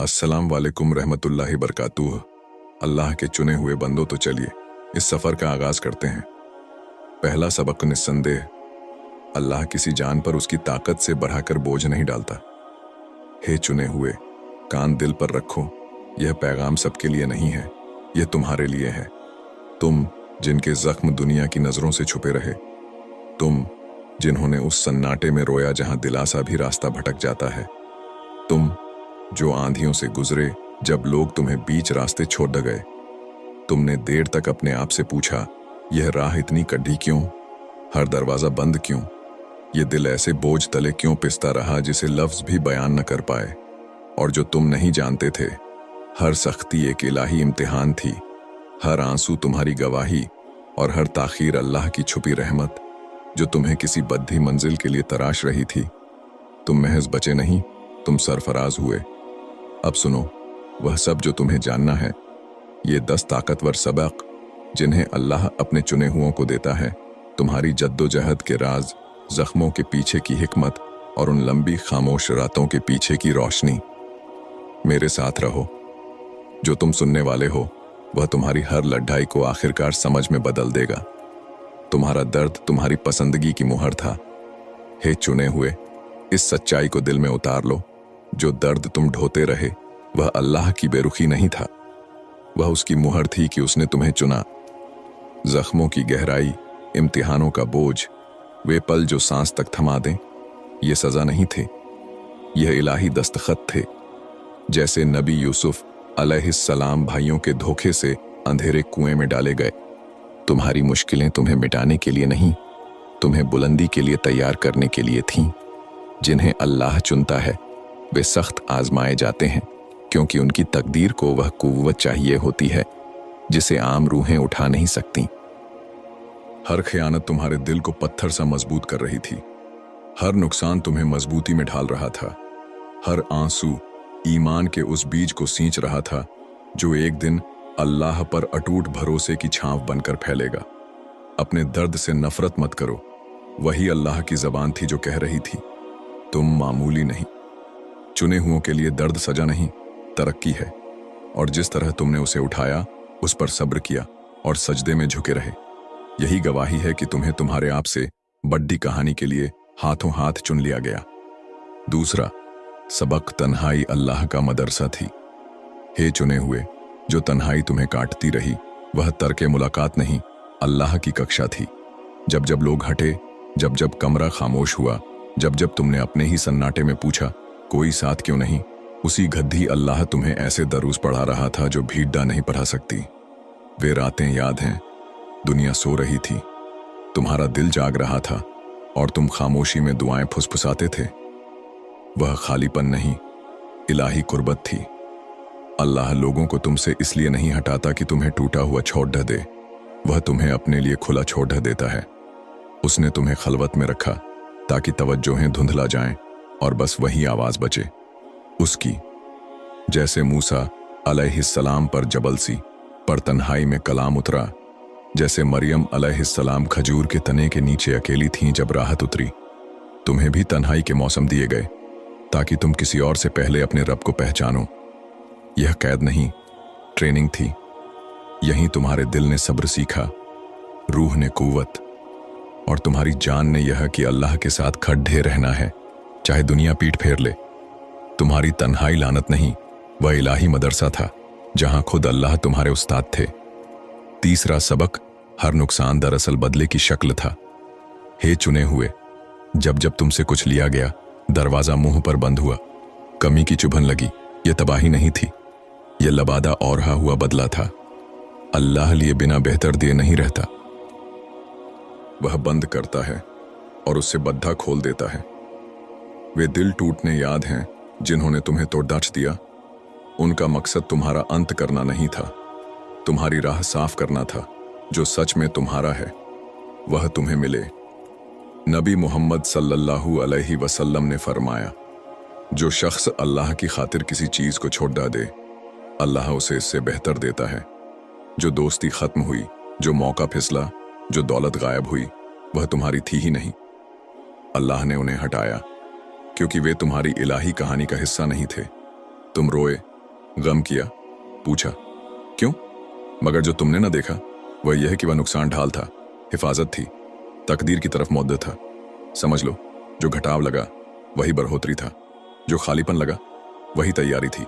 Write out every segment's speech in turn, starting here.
अस्सलाम वालेकुम रहमतुल्लाहि बरकातुह। अल्लाह के चुने हुए बंदो, तो चलिए इस सफ़र का आगाज़ करते हैं। पहला सबक निस्संदेह, अल्लाह किसी जान पर उसकी ताकत से बढ़ाकर बोझ नहीं डालता। हे चुने हुए, कान दिल पर रखो, यह पैगाम सबके लिए नहीं है, यह तुम्हारे लिए है। तुम जिनके जख्म दुनिया की नज़रों से छुपे रहे, तुम जिन्होंने उस सन्नाटे में रोया जहां दिलासा भी रास्ता भटक जाता है, तुम जो आंधियों से गुजरे जब लोग तुम्हें बीच रास्ते छोड़ गए। तुमने देर तक अपने आप से पूछा, यह राह इतनी कड़ी क्यों, हर दरवाजा बंद क्यों, ये दिल ऐसे बोझ तले क्यों पिसता रहा जिसे लफ्ज भी बयान न कर पाए। और जो तुम नहीं जानते थे, हर सख्ती एक इलाही इम्तिहान थी, हर आंसू तुम्हारी गवाही और हर ताखीर अल्लाह की छुपी रहमत जो तुम्हें किसी बद्धी मंजिल के लिए तराश रही थी। तुम महज बचे नहीं, तुम सरफराज हुए। अब सुनो वह सब जो तुम्हें जानना है, ये 10 ताकतवर सबक जिन्हें अल्लाह अपने चुने हुओं को देता है। तुम्हारी जद्दोजहद के राज, जख्मों के पीछे की हिकमत और उन लंबी खामोश रातों के पीछे की रोशनी। मेरे साथ रहो, जो तुम सुनने वाले हो वह तुम्हारी हर लड़ाई को आखिरकार समझ में बदल देगा। तुम्हारा दर्द तुम्हारी पसंदगी की मुहर था। हे चुने हुए, इस सच्चाई को दिल में उतार लो, जो दर्द तुम ढोते रहे वह अल्लाह की बेरुखी नहीं था, वह उसकी मुहर थी कि उसने तुम्हें चुना। जख्मों की गहराई, इम्तिहानों का बोझ, वे पल जो सांस तक थमा दें, ये सजा नहीं थे, यह इलाही दस्तखत थे। जैसे नबी यूसुफ अलैहिस्सलाम भाइयों के धोखे से अंधेरे कुएं में डाले गए। तुम्हारी मुश्किलें तुम्हें मिटाने के लिए नहीं, तुम्हें बुलंदी के लिए तैयार करने के लिए थीं। जिन्हें अल्लाह चुनता है वे सख्त आजमाए जाते हैं, क्योंकि उनकी तकदीर को वह कुव्वत चाहिए होती है जिसे आम रूहें उठा नहीं सकती। हर खयानत तुम्हारे दिल को पत्थर सा मजबूत कर रही थी, हर नुकसान तुम्हें मजबूती में ढाल रहा था, हर आंसू ईमान के उस बीज को सींच रहा था जो एक दिन अल्लाह पर अटूट भरोसे की छांव बनकर फैलेगा। अपने दर्द से नफरत मत करो, वही अल्लाह की जबान थी जो कह रही थी, तुम मामूली नहीं। चुने हुओं के लिए दर्द सजा नहीं, तरक्की है। और जिस तरह तुमने उसे उठाया, उस पर सब्र किया और सजदे में झुके रहे, यही गवाही है कि तुम्हें तुम्हारे आप से बड़ी कहानी के लिए हाथों हाथ चुन लिया गया। दूसरा सबक, तन्हाई अल्लाह का मदरसा थी। हे चुने हुए, जो तन्हाई तुम्हें काटती रही वह तर्के मुलाकात नहीं, अल्लाह की कक्षा थी। जब जब लोग हटे, जब जब कमरा खामोश हुआ, जब जब तुमने अपने ही सन्नाटे में पूछा कोई साथ क्यों नहीं, उसी गद्दी अल्लाह तुम्हें ऐसे दरूस पढ़ा रहा था जो भीड़ा नहीं पढ़ा सकती। वे रातें याद हैं, दुनिया सो रही थी, तुम्हारा दिल जाग रहा था और तुम खामोशी में दुआएं फुसफुसाते थे। वह खालीपन नहीं, इलाही कुर्बत थी। अल्लाह लोगों को तुमसे इसलिए नहीं हटाता कि तुम्हें टूटा हुआ छोड़ ढ दे, वह तुम्हें अपने लिए खुला छोड़ ढ देता है। उसने तुम्हें खलवत में रखा ताकि तवज्जोहें धुंधला जाएं और बस वही आवाज बचे उसकी। जैसे मूसा अलैहिस्सलाम पर जबल सी पर तन्हाई में कलाम उतरा, जैसे मरियम अलैहिस्सलाम खजूर के तने के नीचे अकेली थीं जब राहत उतरी। तुम्हें भी तन्हाई के मौसम दिए गए ताकि तुम किसी और से पहले अपने रब को पहचानो। यह कैद नहीं, ट्रेनिंग थी। यहीं तुम्हारे दिल ने सब्र सीखा, रूह ने कुव्वत और तुम्हारी जान ने यह कि अल्लाह के साथ खड़े रहना है चाहे दुनिया पीठ फेर ले। तुम्हारी तन्हाई लानत नहीं, वह इलाही मदरसा था जहां खुद अल्लाह तुम्हारे उस्ताद थे। तीसरा सबक, हर नुकसान दरअसल बदले की शक्ल था। हे चुने हुए, जब जब तुमसे कुछ लिया गया, दरवाजा मुंह पर बंद हुआ, कमी की चुभन लगी, यह तबाही नहीं थी, यह लबादा औरहा हुआ बदला था। अल्लाह लिए बिना बेहतर दिए नहीं रहता, वह बंद करता है और उससे बद्धा खोल देता है। वे दिल टूटने याद हैं जिन्होंने तुम्हें तोड़दाच दिया। उनका मकसद तुम्हारा अंत करना नहीं था, तुम्हारी राह साफ करना था। जो सच में तुम्हारा है वह तुम्हें मिले। नबी मोहम्मद सल्लल्लाहु अलैहि वसल्लम ने फरमाया, जो शख्स अल्लाह की खातिर किसी चीज को छोड़ दे, अल्लाह उसे इससे बेहतर देता है। जो दोस्ती खत्म हुई, जो मौका फिसला, जो दौलत गायब हुई, वह तुम्हारी थी ही नहीं, अल्लाह ने उन्हें हटाया, क्योंकि वे तुम्हारी इलाही कहानी का हिस्सा नहीं थे। तुम रोए, गम किया, पूछा क्यों? मगर जो तुमने न देखा वह यह कि वह नुकसान ढाल था, हिफाजत थी, तकदीर की तरफ मुद्दत था। समझ लो, जो घटाव लगा वही बढ़ोतरी था, जो खालीपन लगा वही तैयारी थी।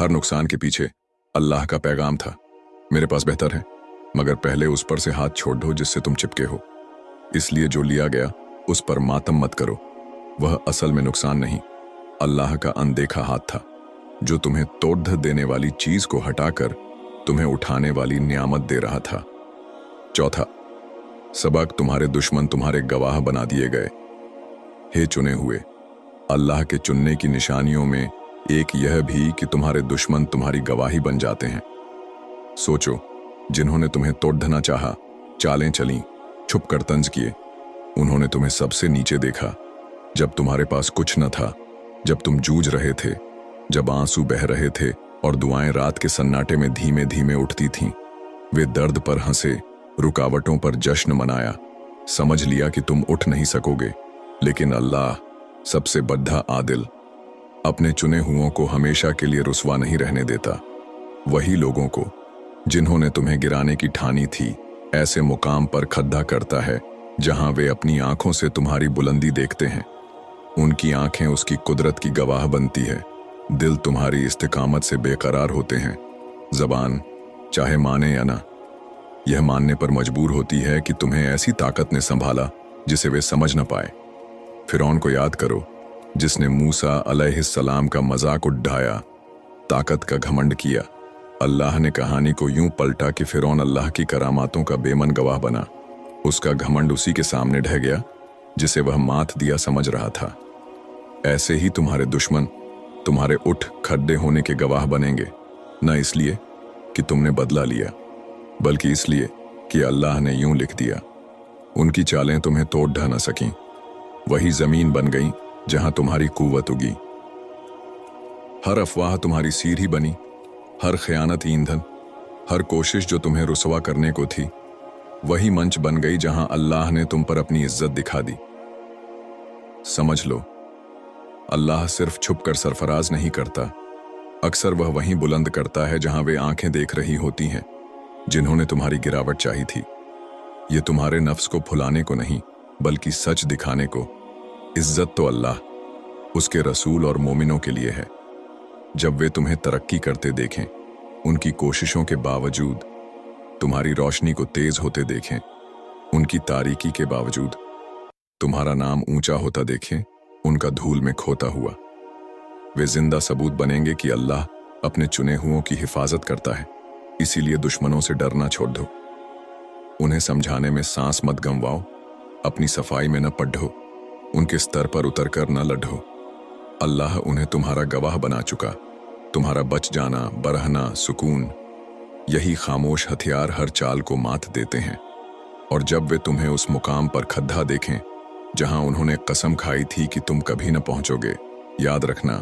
हर नुकसान के पीछे अल्लाह का पैगाम था, मेरे पास बेहतर है, मगर पहले उस पर से हाथ छोड़ दो जिससे तुम चिपके हो। इसलिए जो लिया गया उस पर मातम मत करो, वह असल में नुकसान नहीं, अल्लाह का अनदेखा हाथ था, जो तुम्हें तोड़ देने वाली चीज को हटाकर तुम्हें उठाने वाली नियामत दे रहा था। चौथा सबक, तुम्हारे दुश्मन तुम्हारे गवाह बना दिए गए। हे चुने हुए, अल्लाह के चुनने की निशानियों में एक यह भी कि तुम्हारे दुश्मन तुम्हारी गवाही बन जाते हैं। सोचो, जिन्होंने तुम्हें तोड़ना चाहा, चालें चलीं, छुप कर तंज किए, उन्होंने तुम्हें सबसे नीचे देखा, जब तुम्हारे पास कुछ न था, जब तुम जूझ रहे थे, जब आंसू बह रहे थे और दुआएं रात के सन्नाटे में धीमे धीमे उठती थीं। वे दर्द पर हंसे, रुकावटों पर जश्न मनाया, समझ लिया कि तुम उठ नहीं सकोगे, लेकिन अल्लाह सबसे बद्धा आदिल अपने चुने हुओं को हमेशा के लिए रुसवा नहीं रहने देता। वही लोगों को जिन्होंने तुम्हें गिराने की ठानी थी, ऐसे मुकाम पर खद्दा करता है जहां वे अपनी आंखों से तुम्हारी बुलंदी देखते हैं। उनकी आंखें उसकी कुदरत की गवाह बनती है, दिल तुम्हारी इस्तिकामत से बेकरार होते हैं। जबान चाहे माने या ना, यह मानने पर मजबूर होती है कि तुम्हें ऐसी ताकत ने संभाला जिसे वे समझ न पाए। फिरौन को याद करो, जिसने मूसा अलैहिस्सलाम का मजाक उड़ाया, ताकत का घमंड किया। अल्लाह ने कहानी को यूं पलटा कि फिरौन अल्लाह की करामातों का बेमन गवाह बना। उसका घमंड उसी के सामने ढह गया जिसे वह मात दिया समझ रहा था। ऐसे ही तुम्हारे दुश्मन तुम्हारे उठ खड्डे होने के गवाह बनेंगे, न इसलिए कि तुमने बदला लिया, बल्कि इसलिए कि अल्लाह ने यूं लिख दिया। उनकी चालें तुम्हें तोड़ ढह न सकीं, वही जमीन बन गई जहां तुम्हारी कुव्वत उगी। हर अफवाह तुम्हारी सीढ़ी बनी, हर खयानत ईंधन, हर कोशिश जो तुम्हें रुसवा करने को थी, वही मंच बन गई जहां अल्लाह ने तुम पर अपनी इज्जत दिखा दी। समझ लो, अल्लाह सिर्फ छुप कर सरफराज नहीं करता, अक्सर वह वहीं बुलंद करता है जहां वे आंखें देख रही होती हैं जिन्होंने तुम्हारी गिरावट चाही थी। ये तुम्हारे नफ्स को फुलाने को नहीं, बल्कि सच दिखाने को। इज्जत तो अल्लाह, उसके रसूल और मोमिनों के लिए है। जब वे तुम्हें तरक्की करते देखें, उनकी कोशिशों के बावजूद, तुम्हारी रोशनी को तेज होते देखें, उनकी तारीकी के बावजूद, तुम्हारा नाम ऊंचा होता देखें, उनका धूल में खोता हुआ, वे जिंदा सबूत बनेंगे कि अल्लाह अपने चुने हुओं की हिफाजत करता है। इसीलिए दुश्मनों से डरना छोड़ दो, उन्हें समझाने में सांस मत गंवाओ, अपनी सफाई में न पढ़ो, उनके स्तर पर उतरकर न लढ़ो। अल्लाह उन्हें तुम्हारा गवाह बना चुका। तुम्हारा बच जाना, बरहना, सुकून, यही खामोश हथियार हर चाल को मात देते हैं। और जब वे तुम्हें उस मुकाम पर खद्दा देखें जहां उन्होंने कसम खाई थी कि तुम कभी न पहुंचोगे, याद रखना,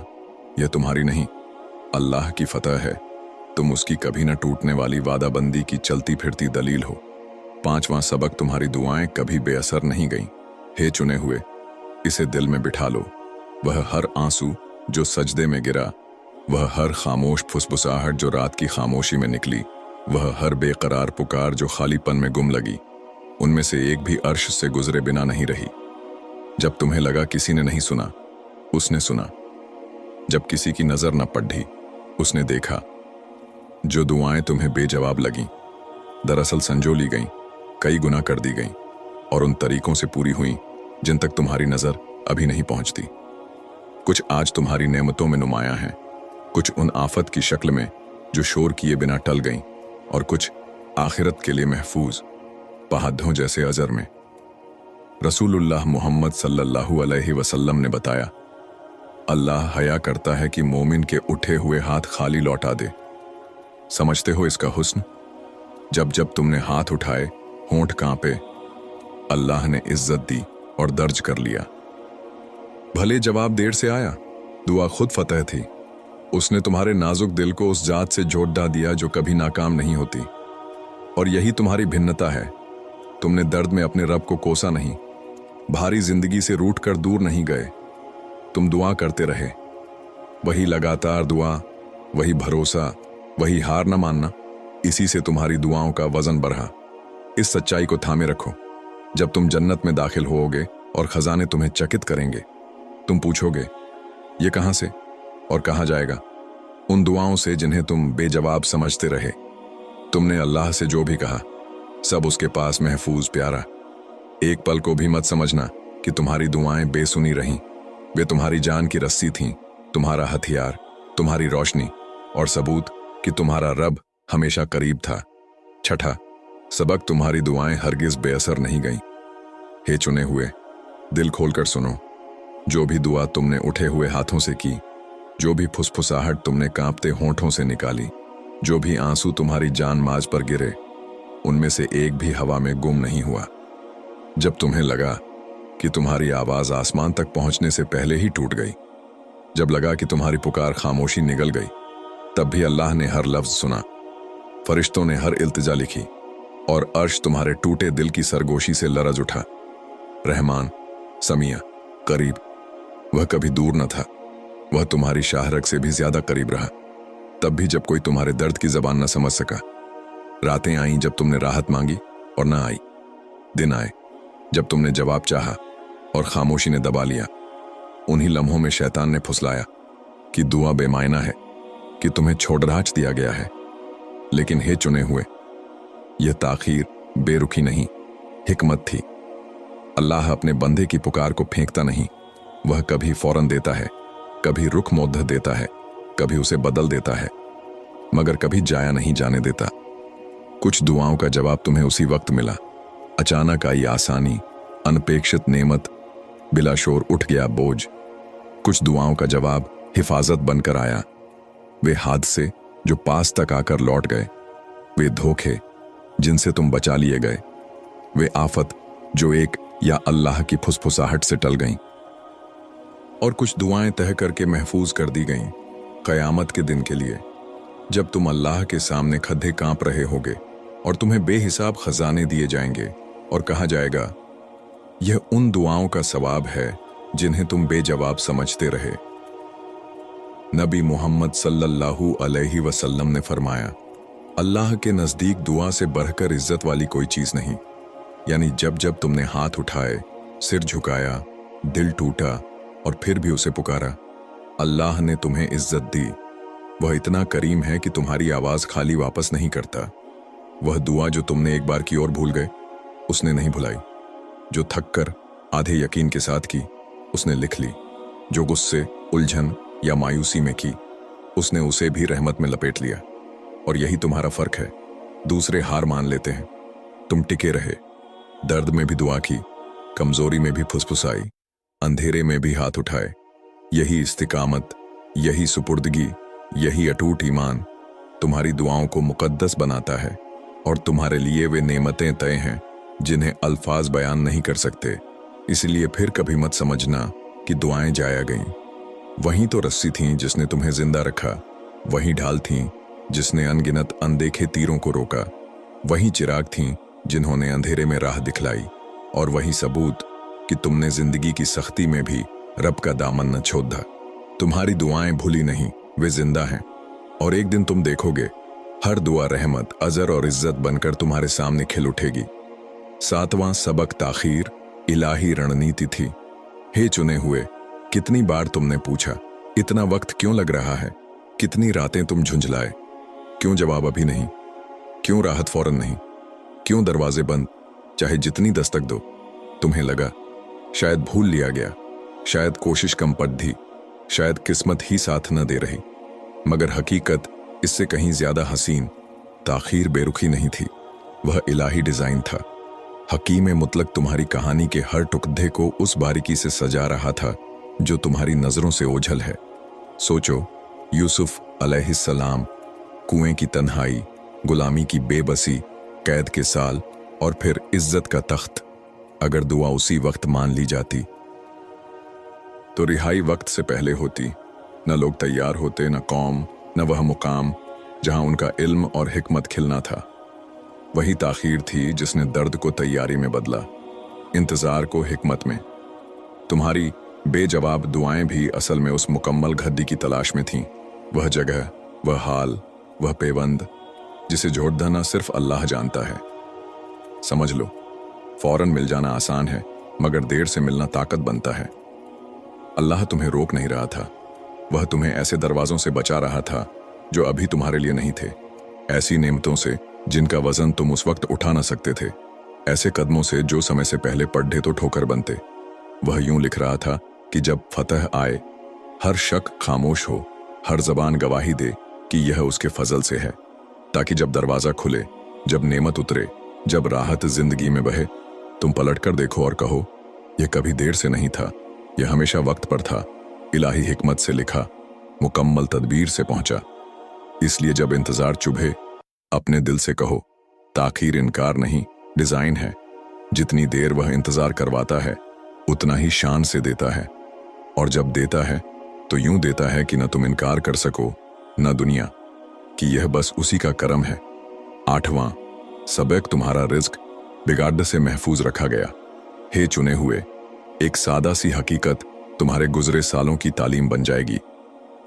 यह तुम्हारी नहीं, अल्लाह की फतह है। तुम उसकी कभी न टूटने वाली वादाबंदी की चलती फिरती दलील हो। पांचवां सबक, तुम्हारी दुआएं कभी बेअसर नहीं गईं। हे चुने हुए, इसे दिल में बिठा लो। वह हर आंसू जो सजदे में गिरा, वह हर खामोश फुसफुसाहट जो रात की खामोशी में निकली, वह हर बेकरार पुकार जो खालीपन में गुम लगी, उनमें से एक भी अर्श से गुजरे बिना नहीं रही। जब तुम्हें लगा किसी ने नहीं सुना, उसने सुना। जब किसी की नजर न पड़ी, उसने देखा। जो दुआएं तुम्हें बेजवाब लगीं, दरअसल संजो ली गईं, कई गुना कर दी गईं, और उन तरीकों से पूरी हुईं जिन तक तुम्हारी नजर अभी नहीं पहुंचती। कुछ आज तुम्हारी नेमतों में नुमायां हैं, कुछ उन आफत की शक्ल में जो शोर किए बिना टल गईं, और कुछ आखिरत के लिए महफूज पहाड़ों जैसे अजर में। रसूलुल्लाह मोहम्मद सल्लल्लाहु अलैहि वसल्लम ने बताया, अल्लाह हया करता है कि मोमिन के उठे हुए हाथ खाली लौटा दे। समझते हो इसका हुस्न? जब जब तुमने हाथ उठाए, होंठ कांपे, अल्लाह ने इज्जत दी और दर्ज कर लिया। भले जवाब देर से आया, दुआ खुद फतह थी। उसने तुम्हारे नाजुक दिल को उस जात से जोड़ दिया जो कभी नाकाम नहीं होती। और यही तुम्हारी भिन्नता है। तुमने दर्द में अपने रब को कोसा नहीं, भारी जिंदगी से रूठ कर दूर नहीं गए। तुम दुआ करते रहे, वही लगातार दुआ वही भरोसा, वही हार न मानना, इसी से तुम्हारी दुआओं का वजन बढ़ा। इस सच्चाई को थामे रखो। जब तुम जन्नत में दाखिल होओगे और खजाने तुम्हें चकित करेंगे, तुम पूछोगे, ये कहां से और कहां जाएगा? उन दुआओं से जिन्हें तुम बेजवाब समझते रहे। तुमने अल्लाह से जो भी कहा, सब उसके पास महफूज प्यारा। एक पल को भी मत समझना कि तुम्हारी दुआएं बेसुनी रहीं। वे तुम्हारी जान की रस्सी थीं, तुम्हारा हथियार, तुम्हारी रोशनी और सबूत कि तुम्हारा रब हमेशा करीब था। छठा सबक, तुम्हारी दुआएं हरगिज बेअसर नहीं गईं। हे चुने हुए, दिल खोलकर सुनो। जो भी दुआ तुमने उठे हुए हाथों से की, जो भी फुसफुसाहट तुमने कांपते होंठों से निकाली, जो भी आंसू तुम्हारी जान माज पर गिरे, उनमें से एक भी हवा में गुम नहीं हुआ। जब तुम्हें लगा कि तुम्हारी आवाज आसमान तक पहुंचने से पहले ही टूट गई, जब लगा कि तुम्हारी पुकार खामोशी निगल गई, तब भी अल्लाह ने हर लफ्ज सुना। फरिश्तों ने हर इल्तिजा लिखी और अर्श तुम्हारे टूटे दिल की सरगोशी से लरज उठा। रहमान, समिया, करीब, वह कभी दूर न था। वह तुम्हारी शाहरग से भी ज्यादा करीब रहा। तब भी जब कोई तुम्हारे दर्द की जबान न समझ सका। रातें आईं जब तुमने राहत मांगी और न आई। दिन आए जब तुमने जवाब चाहा और खामोशी ने दबा लिया। उन्हीं लम्हों में शैतान ने फुसलाया कि दुआ बेमायना है, कि तुम्हें छोड़राज दिया गया है। लेकिन हे चुने हुए, यह ताखीर बेरुखी नहीं, हिकमत थी। अल्लाह अपने बंदे की पुकार को फेंकता नहीं। वह कभी फौरन देता है, कभी रुख मोद्ध देता है, कभी उसे बदल देता है, मगर कभी जाया नहीं जाने देता। कुछ दुआओं का जवाब तुम्हें उसी वक्त मिला। अचानक आई आसानी, अनपेक्षित नेमत, बिलाशोर उठ गया बोझ। कुछ दुआओं का जवाब हिफाजत बनकर आया। वे हादसे जो पास तक आकर लौट गए, वे धोखे जिनसे तुम बचा लिए गए, वे आफत जो एक या अल्लाह की फुसफुसाहट से टल गईं। और कुछ दुआएं तह करके महफूज कर दी गईं क़यामत के दिन के लिए, जब तुम अल्लाह के सामने खद्दे कांप रहे होगे और तुम्हें बेहिसाब खजाने दिए जाएंगे और कहा जाएगा, यह उन दुआओं का सवाब है जिन्हें तुम बेजवाब समझते रहे। नबी मोहम्मद सल्लल्लाहु अलैहि वसल्लम ने फरमाया, अल्लाह के नज़दीक दुआ से बढ़कर इज्जत वाली कोई चीज़ नहीं। यानी जब जब तुमने हाथ उठाए, सिर झुकाया, दिल टूटा और फिर भी उसे पुकारा, अल्लाह ने तुम्हें इज्जत दी। वह इतना करीम है कि तुम्हारी आवाज़ खाली वापस नहीं करता। वह दुआ जो तुमने एक बार की और भूल गए, उसने नहीं भुलाई। जो थक कर आधे यकीन के साथ की, उसने लिख ली। जो गुस्से, उलझन या मायूसी में की, उसने उसे भी रहमत में लपेट लिया। और यही तुम्हारा फर्क है। दूसरे हार मान लेते हैं, तुम टिके रहे। दर्द में भी दुआ की, कमजोरी में भी फुसफुसाई, अंधेरे में भी हाथ उठाए। यही इस्तिकामत, यही सुपुर्दगी, यही अटूट ईमान तुम्हारी दुआओं को मुकद्दस बनाता है। और तुम्हारे लिए वे नेमतें तय हैं जिन्हें अल्फाज बयान नहीं कर सकते। इसलिए फिर कभी मत समझना कि दुआएं जाया गईं। वहीं तो रस्सी थी जिसने तुम्हें जिंदा रखा, वहीं ढाल थी जिसने अनगिनत अनदेखे तीरों को रोका, वहीं चिराग थी जिन्होंने अंधेरे में राह दिखलाई, और वही सबूत कि तुमने जिंदगी की सख्ती में भी रब का दामन न छोड़ा। तुम्हारी दुआएं भूली नहीं, वे जिंदा हैं। और एक दिन तुम देखोगे, हर दुआ रहमत, अजर और इज्जत बनकर तुम्हारे सामने खिल उठेगी। सातवां सबक, ताखीर इलाही रणनीति थी। हे चुने हुए, कितनी बार तुमने पूछा, इतना वक्त क्यों लग रहा है? कितनी रातें तुम झुंझलाए, क्यों जवाब अभी नहीं? क्यों राहत फौरन नहीं? क्यों दरवाजे बंद? चाहे जितनी दस्तक दो। तुम्हें लगा शायद भूल लिया गया, शायद कोशिश कम पड़ी, शायद किस्मत ही साथ न दे रही। मगर हकीकत इससे कहीं ज्यादा हसीन। ताखीर बेरुखी नहीं थी, वह इलाही डिजाइन था। हकीम मुतलक तुम्हारी कहानी के हर टुकड़े को उस बारीकी से सजा रहा था जो तुम्हारी नजरों से ओझल है। सोचो, यूसुफ अलैहिस्सलाम, कुएं की तन्हाई, गुलामी की बेबसी, कैद के साल और फिर इज्जत का तख्त। अगर दुआ उसी वक्त मान ली जाती तो रिहाई वक्त से पहले होती। न लोग तैयार होते, न कौम, न वह मुकाम जहां उनका इल्म और हिकमत खिलना था। वही ताखीर थी जिसने दर्द को तैयारी में बदला, इंतजार को हिकमत में। तुम्हारी बेजवाब दुआएं भी असल में उस मुकम्मल घड़ी की तलाश में थीं। वह जगह वह हाल, वह पेवंद जिसे जोड़ना सिर्फ अल्लाह जानता है। समझ लो, फौरन मिल जाना आसान है, मगर देर से मिलना ताकत बनता है। अल्लाह तुम्हें रोक नहीं रहा था, वह तुम्हें ऐसे दरवाजों से बचा रहा था जो अभी तुम्हारे लिए नहीं थे, ऐसी नेमतों से जिनका वजन तुम उस वक्त उठा ना सकते थे, ऐसे कदमों से जो समय से पहले पढ़े तो ठोकर बनते। वह यूं लिख रहा था कि जब फतह आए, हर शक खामोश हो, हर जबान गवाही दे कि यह उसके फजल से है, ताकि जब दरवाजा खुले, जब नेमत उतरे, जब राहत जिंदगी में बहे, तुम पलट कर देखो और कहो, यह कभी देर से नहीं था, यह हमेशा वक्त पर था, इलाही हिकमत से लिखा, मुकम्मल तदबीर से पहुंचा। इसलिए जब इंतजार चुभे, अपने दिल से कहो, ताखीर इनकार नहीं, डिजाइन है। जितनी देर वह इंतजार करवाता है, उतना ही शान से देता है, और जब देता है तो यूं देता है कि न तुम इनकार कर सको न दुनिया, कि यह बस उसी का करम है। 8वां सबक, तुम्हारा रिज्क बिगाड़ से महफूज रखा गया। हे चुने हुए, एक सादा सी हकीकत तुम्हारे गुजरे सालों की तालीम बन जाएगी।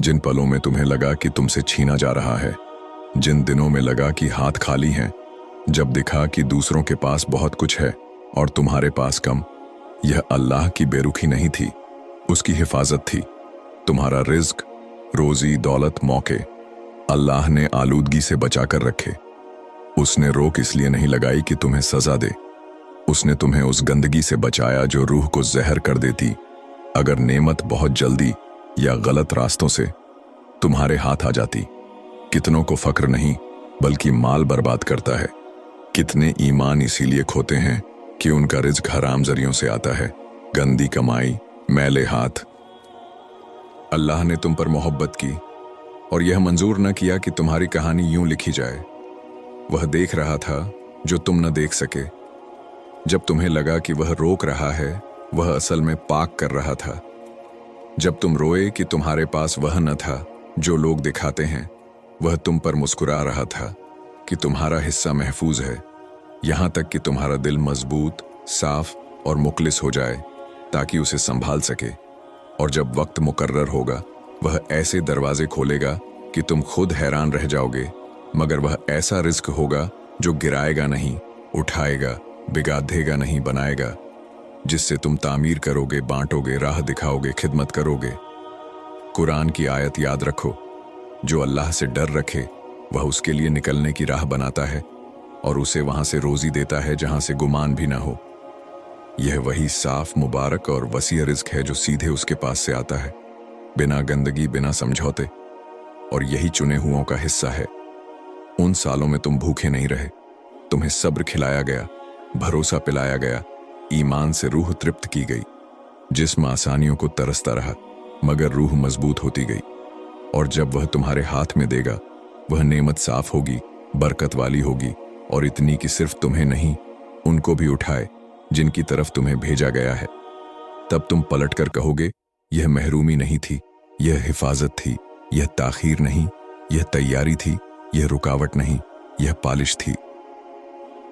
जिन पलों में तुम्हें लगा कि तुमसे छीना जा रहा है, जिन दिनों में लगा कि हाथ खाली हैं, जब दिखा कि दूसरों के पास बहुत कुछ है और तुम्हारे पास कम, यह अल्लाह की बेरुखी नहीं थी, उसकी हिफाजत थी। तुम्हारा रिज्क, रोजी, दौलत, मौके अल्लाह ने आलूदगी से बचा कर रखे। उसने रोक इसलिए नहीं लगाई कि तुम्हें सजा दे, उसने तुम्हें उस गंदगी से बचाया जो रूह को जहर कर देती अगर नेमत बहुत जल्दी या गलत रास्तों से तुम्हारे हाथ आ जाती। कितनों को फक्र नहीं बल्कि माल बर्बाद करता है। कितने ईमान इसीलिए खोते हैं कि उनका रिज्क हराम जरियों से आता है, गंदी कमाई, मैले हाथ। अल्लाह ने तुम पर मोहब्बत की और यह मंजूर न किया कि तुम्हारी कहानी यूं लिखी जाए। वह देख रहा था जो तुम न देख सके। जब तुम्हें लगा कि वह रोक रहा है, वह असल में पाक कर रहा था। जब तुम रोए कि तुम्हारे पास वह न था जो लोग दिखाते हैं, वह तुम पर मुस्कुरा रहा था कि तुम्हारा हिस्सा महफूज है, यहां तक कि तुम्हारा दिल मजबूत, साफ और मुखलिस हो जाए ताकि उसे संभाल सके। और जब वक्त मुकर्रर होगा, वह ऐसे दरवाजे खोलेगा कि तुम खुद हैरान रह जाओगे, मगर वह ऐसा रिस्क होगा जो गिराएगा नहीं, उठाएगा, बिगाड़ेगा नहीं, बनाएगा, जिससे तुम तामीर करोगे, बांटोगे, राह दिखाओगे, खिदमत करोगे। कुरान की आयत याद रखो, जो अल्लाह से डर रखे वह उसके लिए निकलने की राह बनाता है और उसे वहां से रोजी देता है जहां से गुमान भी ना हो। यह वही साफ, मुबारक और वसी रिज्क है जो सीधे उसके पास से आता है, बिना गंदगी, बिना समझौते, और यही चुने हुओं का हिस्सा है। उन सालों में तुम भूखे नहीं रहे, तुम्हें सब्र खिलाया गया, भरोसा पिलाया गया, ईमान से रूह तृप्त की गई, जिस्म आसानियों को तरसता रहा मगर रूह मजबूत होती गई। और जब वह तुम्हारे हाथ में देगा, वह नेमत साफ होगी, बरकत वाली होगी, और इतनी कि सिर्फ तुम्हें नहीं, उनको भी उठाए जिनकी तरफ तुम्हें भेजा गया है। तब तुम पलट कर कहोगे, यह महरूमी नहीं थी, यह हिफाजत थी, यह ताखीर नहीं, यह तैयारी थी, यह रुकावट नहीं, यह पालिश थी।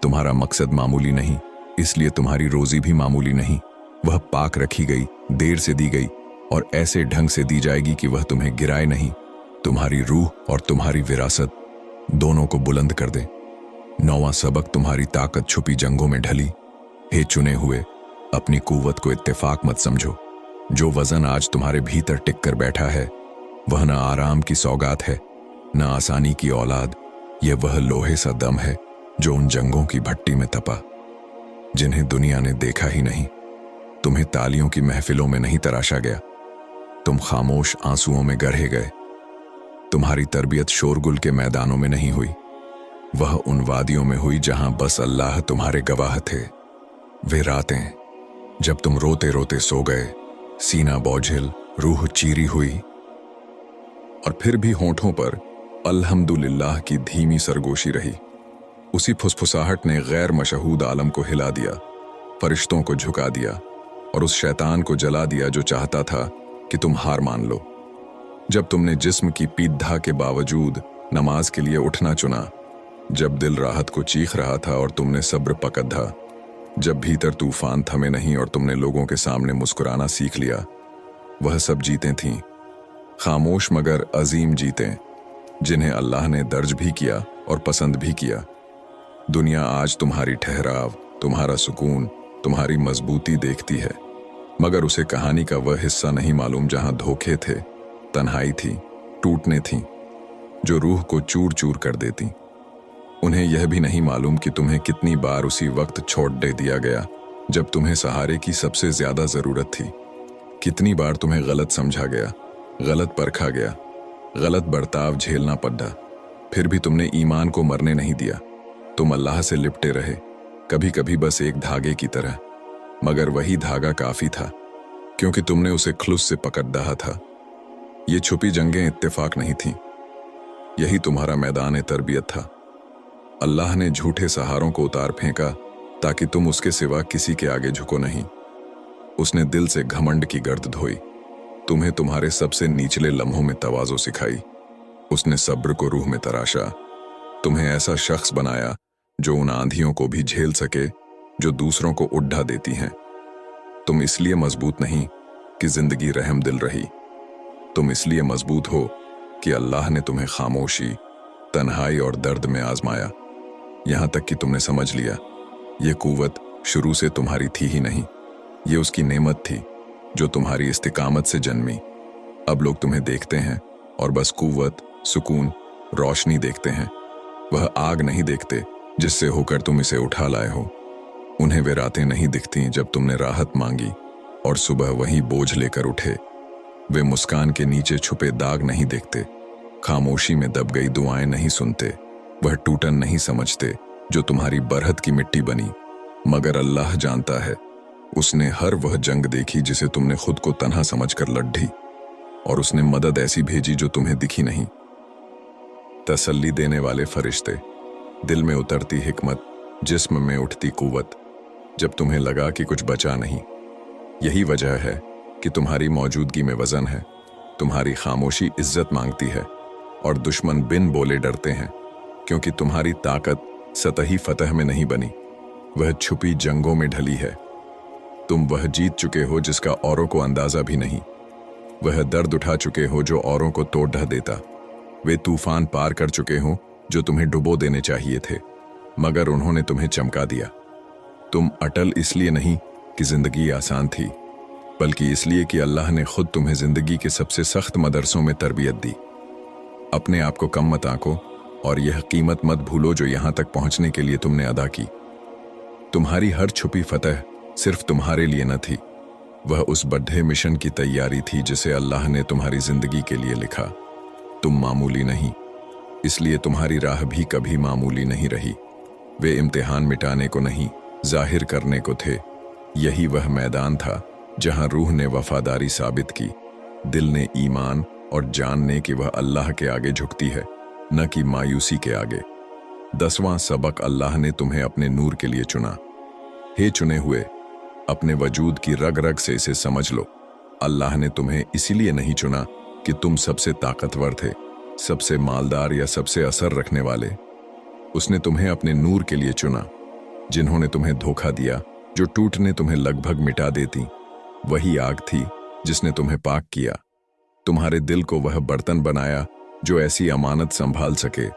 तुम्हारा मकसद मामूली नहीं, इसलिए तुम्हारी रोजी भी मामूली नहीं। वह पाक रखी गई, देर से दी गई, और ऐसे ढंग से दी जाएगी कि वह तुम्हें गिराए नहीं, तुम्हारी रूह और तुम्हारी विरासत दोनों को बुलंद कर दे। 9वां सबक, तुम्हारी ताकत छुपी जंगों में ढली। हे चुने हुए, अपनी कुव्वत को इत्तेफाक मत समझो। जो वजन आज तुम्हारे भीतर टिक कर बैठा है, वह न आराम की सौगात है, न आसानी की औलाद। यह वह लोहे सा दम है जो उन जंगों की भट्टी में तपा, जिन्हें दुनिया ने देखा ही नहीं। तुम्हें तालियों की महफिलों में नहीं तराशा गया, तुम खामोश आंसुओं में गढ़े गए। तुम्हारी तरबियत शोरगुल के मैदानों में नहीं हुई, वह उन वादियों में हुई जहां बस अल्लाह तुम्हारे गवाह थे। वे रातें जब तुम रोते रोते सो गए, सीना बोझिल, रूह चीरी हुई, और फिर भी होंठों पर अल्हम्दुलिल्लाह की धीमी सरगोशी रही। उसी फुसफुसाहट ने गैर मशहूद आलम को हिला दिया, फरिश्तों को झुका दिया और उस शैतान को जला दिया जो चाहता था कि तुम हार मान लो। जब तुमने जिस्म की पीड़ा के बावजूद नमाज के लिए उठना चुना, जब दिल राहत को चीख रहा था और तुमने सब्र पकड़ा, जब भीतर तूफान थमे नहीं और तुमने लोगों के सामने मुस्कुराना सीख लिया, वह सब जीतें थीं, खामोश मगर अजीम जीतें। जिन्हें अल्लाह ने दर्ज भी किया और पसंद भी किया। दुनिया आज तुम्हारी ठहराव, तुम्हारा सुकून, तुम्हारी मजबूती देखती है, मगर उसे कहानी का वह हिस्सा नहीं मालूम जहां धोखे थे, तन्हाई थी, टूटने थी, जो रूह को चूर चूर कर देती। उन्हें यह भी नहीं मालूम कि तुम्हें कितनी बार उसी वक्त छोड़ दे दिया गया जब तुम्हें सहारे की सबसे ज्यादा जरूरत थी। कितनी बार तुम्हें गलत समझा गया, गलत परखा गया, गलत बर्ताव झेलना पड़ा, फिर भी तुमने ईमान को मरने नहीं दिया। तुम अल्लाह से लिपटे रहे, कभी कभी बस एक धागे की तरह, मगर वही धागा काफी था, क्योंकि तुमने उसे खुलूस से पकड़ रहा था। ये छुपी जंगें इत्तेफाक नहीं थीं, यही तुम्हारा मैदान तरबियत था। अल्लाह ने झूठे सहारों को उतार फेंका ताकि तुम उसके सिवा किसी के आगे झुको नहीं। उसने दिल से घमंड की गर्द धोई, तुम्हें तुम्हारे सबसे निचले लम्हों में तवाज़ो सिखाई। उसने सब्र को रूह में तराशा, तुम्हें ऐसा शख्स बनाया जो उन आंधियों को भी झेल सके जो दूसरों को उड्ढा देती हैं। तुम इसलिए मजबूत नहीं कि जिंदगी रहम दिल रही, तुम इसलिए मजबूत हो कि अल्लाह ने तुम्हें खामोशी, तन्हाई और दर्द में आजमाया, यहां तक कि तुमने समझ लिया ये कुव्वत शुरू से तुम्हारी थी ही नहीं, ये उसकी नेमत थी जो तुम्हारी इस्तिकामत से जन्मी। अब लोग तुम्हें देखते हैं और बस कुव्वत, सुकून, रोशनी देखते हैं, वह आग नहीं देखते जिससे होकर तुम इसे उठा लाए हो। उन्हें वे रातें नहीं दिखती जब तुमने राहत मांगी और सुबह वही बोझ लेकर उठे। वे मुस्कान के नीचे छुपे दाग नहीं देखते, खामोशी में दब गई दुआएं नहीं सुनते, वह टूटन नहीं समझते जो तुम्हारी बरहत की मिट्टी बनी। मगर अल्लाह जानता है, उसने हर वह जंग देखी जिसे तुमने खुद को तन्हा समझकर लड़ी, और उसने मदद ऐसी भेजी जो तुम्हें दिखी नहीं। तसल्ली देने वाले फरिश्ते, दिल में उतरती हिकमत, जिस्म में उठती कुव्वत, जब तुम्हें लगा कि कुछ बचा नहीं। यही वजह है कि तुम्हारी मौजूदगी में वजन है, तुम्हारी खामोशी इज्जत मांगती है, और दुश्मन बिन बोले डरते हैं, क्योंकि तुम्हारी ताकत सतही फतह में नहीं बनी, वह छुपी जंगों में ढली है। तुम वह जीत चुके हो जिसका औरों को अंदाजा भी नहीं, वह दर्द उठा चुके हो जो औरों को तोड़ ढह देता, वे तूफान पार कर चुके हो जो तुम्हें डुबो देने चाहिए थे, मगर उन्होंने तुम्हें चमका दिया। तुम अटल इसलिए नहीं कि जिंदगी आसान थी, बल्कि इसलिए कि अल्लाह ने खुद तुम्हें जिंदगी के सबसे सख्त मदरसों में तरबियत दी। अपने आप को कम मत आंको और यह कीमत मत भूलो जो यहां तक पहुंचने के लिए तुमने अदा की। तुम्हारी हर छुपी फतह सिर्फ तुम्हारे लिए न थी, वह उस बड़े मिशन की तैयारी थी जिसे अल्लाह ने तुम्हारी जिंदगी के लिए लिखा। तुम मामूली नहीं, इसलिए तुम्हारी राह भी कभी मामूली नहीं रही। वे इम्तिहान मिटाने को नहीं, जाहिर करने को थे। यही वह मैदान था जहां रूह ने वफादारी साबित की, दिल ने ईमान और जान ने कि वह अल्लाह के आगे झुकती है, न कि मायूसी के आगे। 10वां सबक, अल्लाह ने तुम्हें अपने नूर के लिए चुना। हे चुने हुए, अपने वजूद की रग रग से इसे समझ लो, अल्लाह ने तुम्हें इसीलिए नहीं चुना कि तुम सबसे ताकतवर थे, सबसे मालदार या सबसे असर रखने वाले। उसने तुम्हें अपने नूर के लिए चुना। जिन्होंने तुम्हें धोखा दिया, जो टूटने तुम्हें लगभग मिटा देती, वही आग थी जिसने तुम्हें पाक किया। तुम्हारे दिल को वह बर्तन बनाया जो ऐसी अमानत संभाल सके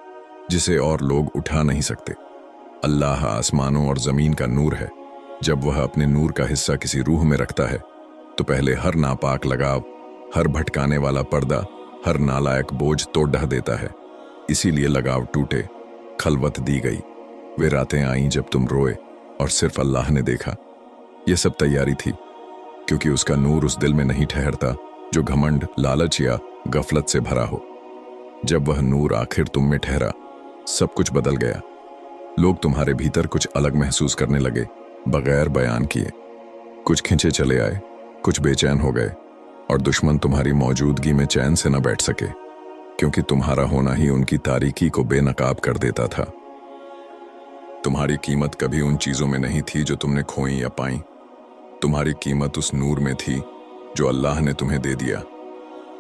जिसे और लोग उठा नहीं सकते। अल्लाह आसमानों और जमीन का नूर है। जब वह अपने नूर का हिस्सा किसी रूह में रखता है तो पहले हर नापाक लगाव, हर भटकाने वाला पर्दा, हर नालायक बोझ तोड़ ढह देता है। इसीलिए लगाव टूटे, खलवत दी गई। वे रातें आईं जब तुम रोए और सिर्फ अल्लाह ने देखा। यह सब तैयारी थी, क्योंकि उसका नूर उस दिल में नहीं ठहरता जो घमंड, लालच या गफलत से भरा हो। जब वह नूर आखिर तुम में ठहरा, सब कुछ बदल गया। लोग तुम्हारे भीतर कुछ अलग महसूस करने लगे, बगैर बयान किए। कुछ खिंचे चले आए, कुछ बेचैन हो गए, और दुश्मन तुम्हारी मौजूदगी में चैन से न बैठ सके, क्योंकि तुम्हारा होना ही उनकी तारीकी को बेनकाब कर देता था। तुम्हारी कीमत कभी उन चीजों में नहीं थी जो तुमने खोई या पाई। तुम्हारी कीमत उस नूर में थी जो अल्लाह ने तुम्हें दे दिया।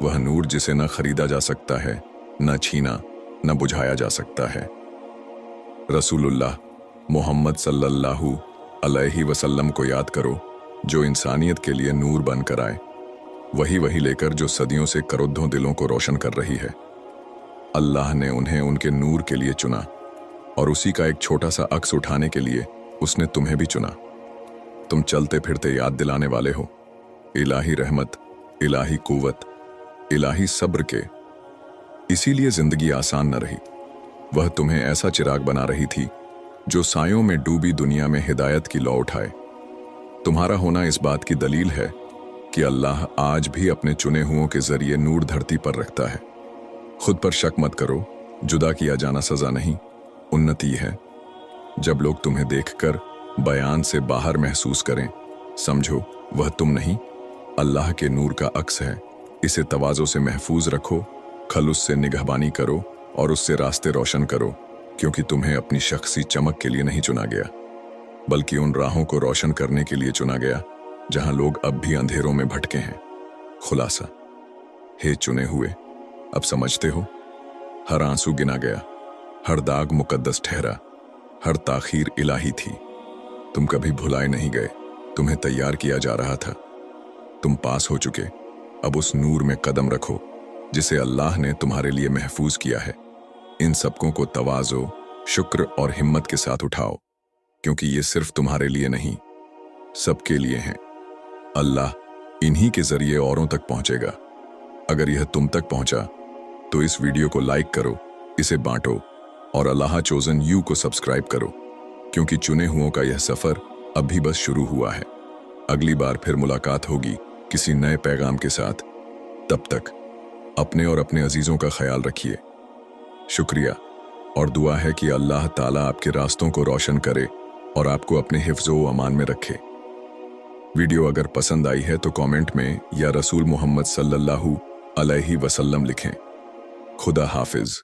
वह नूर जिसे न खरीदा जा सकता है, न छीना, न बुझाया जा सकता है। रसूलुल्लाह मोहम्मद सल्लल्लाहु अलैहि वसल्लम को याद करो, जो इंसानियत के लिए नूर बनकर आए, वही लेकर जो सदियों से करोड़ों दिलों को रोशन कर रही है। अल्लाह ने उन्हें उनके नूर के लिए चुना और उसी का एक छोटा सा अक्स उठाने के लिए उसने तुम्हें भी चुना। तुम चलते फिरते याद दिलाने वाले हो इलाही रहमत, इलाही कुव्वत, इलाही सब्र के। इसीलिए जिंदगी आसान न रही। वह तुम्हें ऐसा चिराग बना रही थी जो सायों में डूबी दुनिया में हिदायत की लौ उठाए। तुम्हारा होना इस बात की दलील है कि अल्लाह आज भी अपने चुने हुओं के जरिए नूर धरती पर रखता है। खुद पर शक मत करो, जुदा किया जाना सजा नहीं, उन्नति है। जब लोग तुम्हें देखकर बयान से बाहर महसूस करें, समझो वह तुम नहीं, अल्लाह के नूर का अक्स है। इसे तवाज़ो से महफूज रखो, खलूस से निगहबानी करो और उससे रास्ते रोशन करो, क्योंकि तुम्हें अपनी शख्सी चमक के लिए नहीं चुना गया, बल्कि उन राहों को रोशन करने के लिए चुना गया जहां लोग अब भी अंधेरों में भटके हैं। खुलासा, हे चुने हुए, अब समझते हो? हर आंसू गिना गया, हर दाग मुकद्दस ठहरा, हर ताखीर इलाही थी। तुम कभी भुलाए नहीं गए, तुम्हें तैयार किया जा रहा था। तुम पास हो चुके, अब उस नूर में कदम रखो जिसे अल्लाह ने तुम्हारे लिए महफूज किया है। इन सबकों को तवाज़ो, शुक्र और हिम्मत के साथ उठाओ, क्योंकि ये सिर्फ तुम्हारे लिए नहीं, सबके लिए हैं। अल्लाह इन्हीं के जरिए औरों तक पहुंचेगा। अगर यह तुम तक पहुंचा तो इस वीडियो को लाइक करो, इसे बांटो और अल्लाह चोजन यू को सब्सक्राइब करो, क्योंकि चुने हुओं का यह सफर अब भी बस शुरू हुआ है। अगली बार फिर मुलाकात होगी किसी नए पैगाम के साथ। तब तक अपने और अपने अजीजों का ख्याल रखिए। शुक्रिया और दुआ है कि अल्लाह ताला आपके रास्तों को रोशन करे और आपको अपने हिफ्ज़ व अमान में रखे। वीडियो अगर पसंद आई है तो कमेंट में या रसूल मोहम्मद सल्लल्लाहु अलैहि वसल्लम लिखें। खुदा हाफिज।